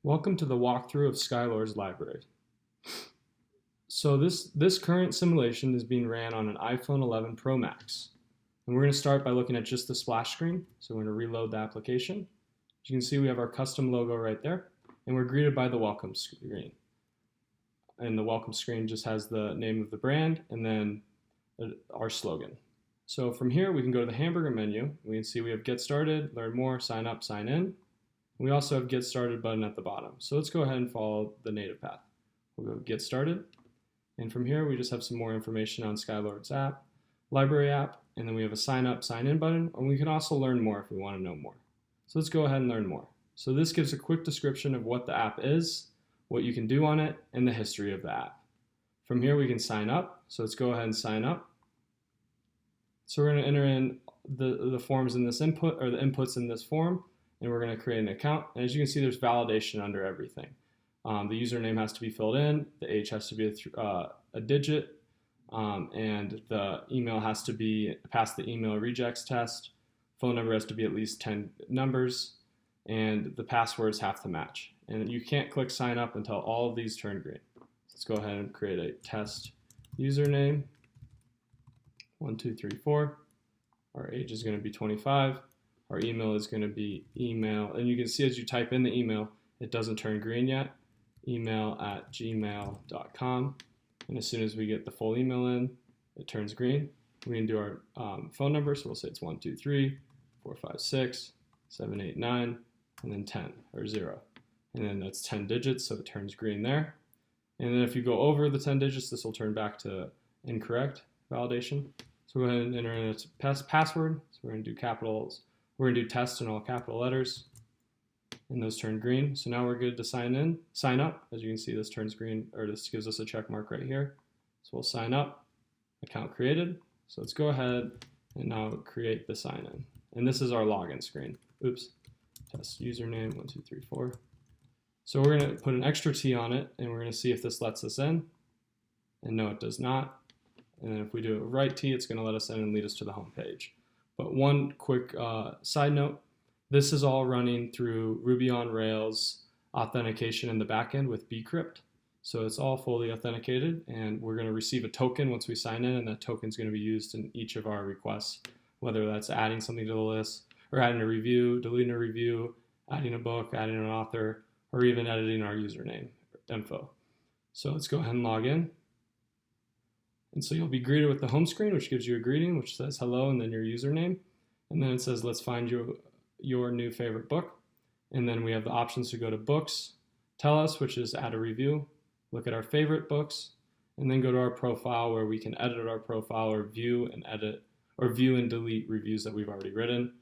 Welcome to the walkthrough of Skylord's library. So this current simulation is being ran on an iPhone 11 Pro Max. And we're going to start by looking at just the splash screen. So we're going to reload the application. As you can see, we have our custom logo right there. And we're greeted by the welcome screen. And the welcome screen just has the name of the brand and then our slogan. So from here, we can go to the hamburger menu. We can see we have Get Started, Learn More, Sign Up, Sign In. We also have Get Started button at the bottom. So let's go ahead and follow the native path. We'll go Get Started. And from here, we just have some more information on Skylord's app, library app, and then we have a Sign Up, Sign In button, and we can also learn more if we want to know more. So let's go ahead and learn more. So this gives a quick description of what the app is, what you can do on it, and the history of the app. From here, we can sign up. So let's go ahead and sign up. So we're going to enter in the forms in this input, or the inputs in this form, and we're going to create an account. And as you can see, there's validation under everything. The username has to be filled in, the age has to be a digit, and the email has to be pass the email rejects test. Phone number has to be at least 10 numbers, and the passwords have to match. And you can't click sign up until all of these turn green. Let's go ahead and create a test username. 1234. Our age is going to be 25. Our email is going to be email, and you can see as you type in the email, it doesn't turn green yet. email@gmail.com. And as soon as we get the full email in, it turns green. We can do our phone number, so we'll say it's 123-456-789, and then 10 or 0. And then that's 10 digits, so it turns green there. And then if you go over the 10 digits, this will turn back to incorrect validation. So go ahead and enter in a password. So we're going to do capitals. We're going to do test in all capital letters, and those turn green. So now we're good to sign up. As you can see, this turns green, or this gives us a check mark right here. So we'll sign up, account created. So let's go ahead and now create the sign in. And this is our login screen. Oops, test username 1234. So we're going to put an extra T on it, and we're going to see if this lets us in. And no, it does not. And then if we do a right T, it's going to let us in and lead us to the home page. But one quick side note, this is all running through Ruby on Rails authentication in the backend with bcrypt. So it's all fully authenticated, and we're going to receive a token once we sign in, and that token is going to be used in each of our requests, whether that's adding something to the list, or adding a review, deleting a review, adding a book, adding an author, or even editing our username info. So let's go ahead and log in. And so you'll be greeted with the home screen, which gives you a greeting, which says hello and then your username. And then it says, let's find your new favorite book. And then we have the options to go to books, tell us, which is add a review, look at our favorite books, and then go to our profile where we can edit our profile or view and edit, or view and delete reviews that we've already written.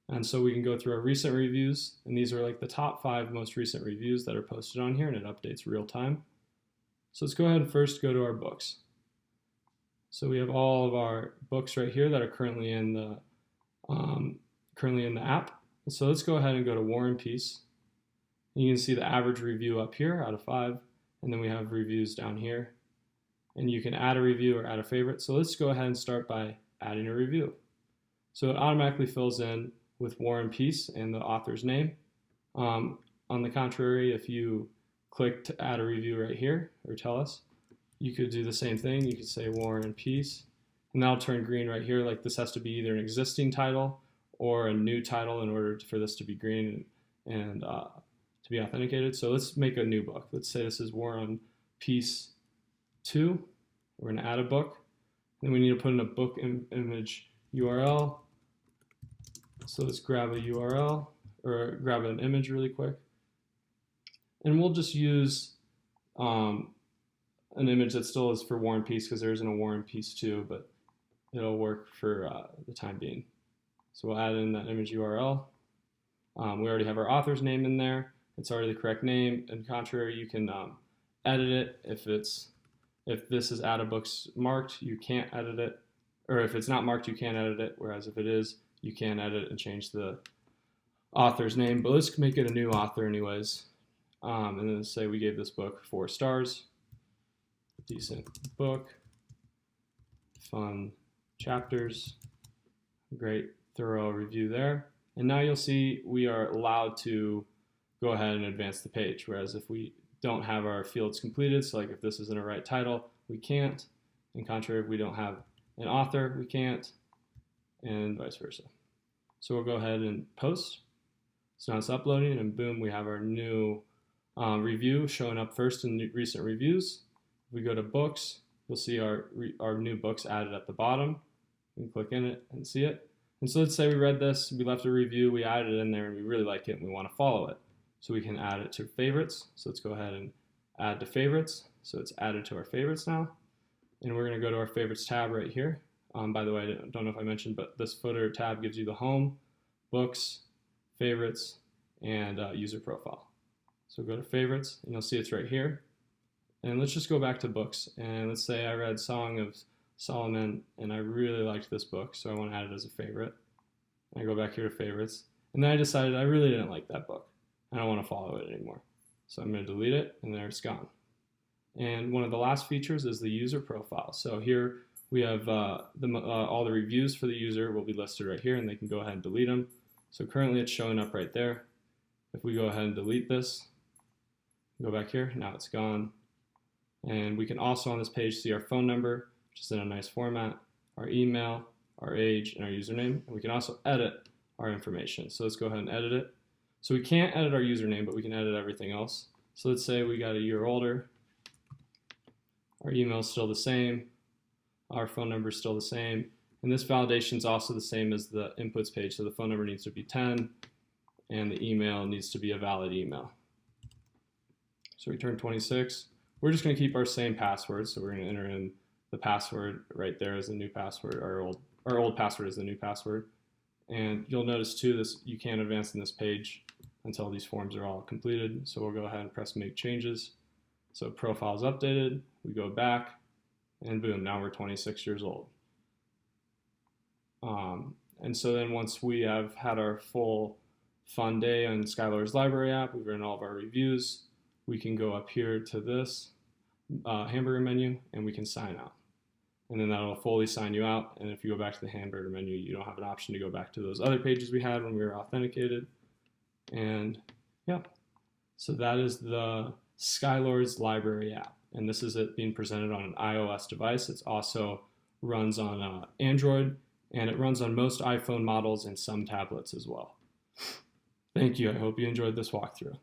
And so we can go through our recent reviews, and these are like the top 5 most recent reviews that are posted on here, and it updates real time. So let's go ahead and first go to our books. So we have all of our books right here that are currently in the app. So let's go ahead and go to War and Peace. And you can see the average review up here out of 5, and then we have reviews down here. And you can add a review or add a favorite. So let's go ahead and start by adding a review. So it automatically fills in with War and Peace and the author's name. On the contrary, if you click to add a review right here or tell us, you could do the same thing. You could say War and Peace, and that'll turn green right here. Like this has to be either an existing title or a new title in order for this to be green and to be authenticated. So let's make a new book. Let's say this is War and Peace 2. We're going to add a book. Then we need to put in a book image URL. So let's grab a URL or grab an image really quick. And we'll just use an image that still is for War and Peace because there isn't a War and Peace 2, but it'll work for the time being. So we'll add in that image URL. We already have our author's name in there. It's already the correct name. And contrary, you can edit it. If this is add a book's marked, you can't edit it. Or if it's not marked, you can't edit it. Whereas if it is, you can edit it and change the author's name. But let's make it a new author anyways. And then say we gave this book 4 stars. Decent book, fun chapters, great thorough review there. And now you'll see we are allowed to go ahead and advance the page. Whereas if we don't have our fields completed, so like if this isn't a right title, we can't. In contrary, if we don't have an author, we can't, and vice versa. So we'll go ahead and post. So now it's uploading, and boom, we have our new review showing up first in recent reviews. If we go to books, you'll see our new books added at the bottom. We can click in it and see it. And so let's say we read this, we left a review, we added it in there, and we really like it, and we want to follow it. So we can add it to favorites. So let's go ahead and add to favorites. So it's added to our favorites now. And we're going to go to our favorites tab right here. By the way, I don't know if I mentioned, but this footer tab gives you the home, books, favorites, and user profile. So go to favorites, and you'll see it's right here. And let's just go back to books. And let's say I read Song of Solomon, and I really liked this book, so I want to add it as a favorite. And I go back here to favorites. And then I decided I really didn't like that book. I don't want to follow it anymore. So I'm going to delete it, and there it's gone. And one of the last features is the user profile. So here we have all the reviews for the user will be listed right here, and they can go ahead and delete them. So currently it's showing up right there. If we go ahead and delete this, go back here, now it's gone. And we can also on this page see our phone number, which is in a nice format, our email, our age, and our username. And we can also edit our information. So let's go ahead and edit it. So we can't edit our username, but we can edit everything else. So let's say we got a year older. Our email is still the same. Our phone number is still the same. And this validation is also the same as the inputs page. So the phone number needs to be 10, and the email needs to be a valid email. So we turn 26. We're just going to keep our same password. So we're going to enter in the password right there as the new password. Our old password is the new password. And you'll notice too, you can't advance in this page until these forms are all completed. So we'll go ahead and press make changes. So profile is updated. We go back, and boom, now we're 26 years old. And so then once we have had our full fun day on Skylar's Library app, we've written all of our reviews, we can go up here to this hamburger menu, and we can sign out. And then that'll fully sign you out. And if you go back to the hamburger menu, you don't have an option to go back to those other pages we had when we were authenticated. And yeah, so that is the Skylar's Library app. And this is it being presented on an iOS device. It also runs on Android, and it runs on most iPhone models and some tablets as well. Thank you. I hope you enjoyed this walkthrough.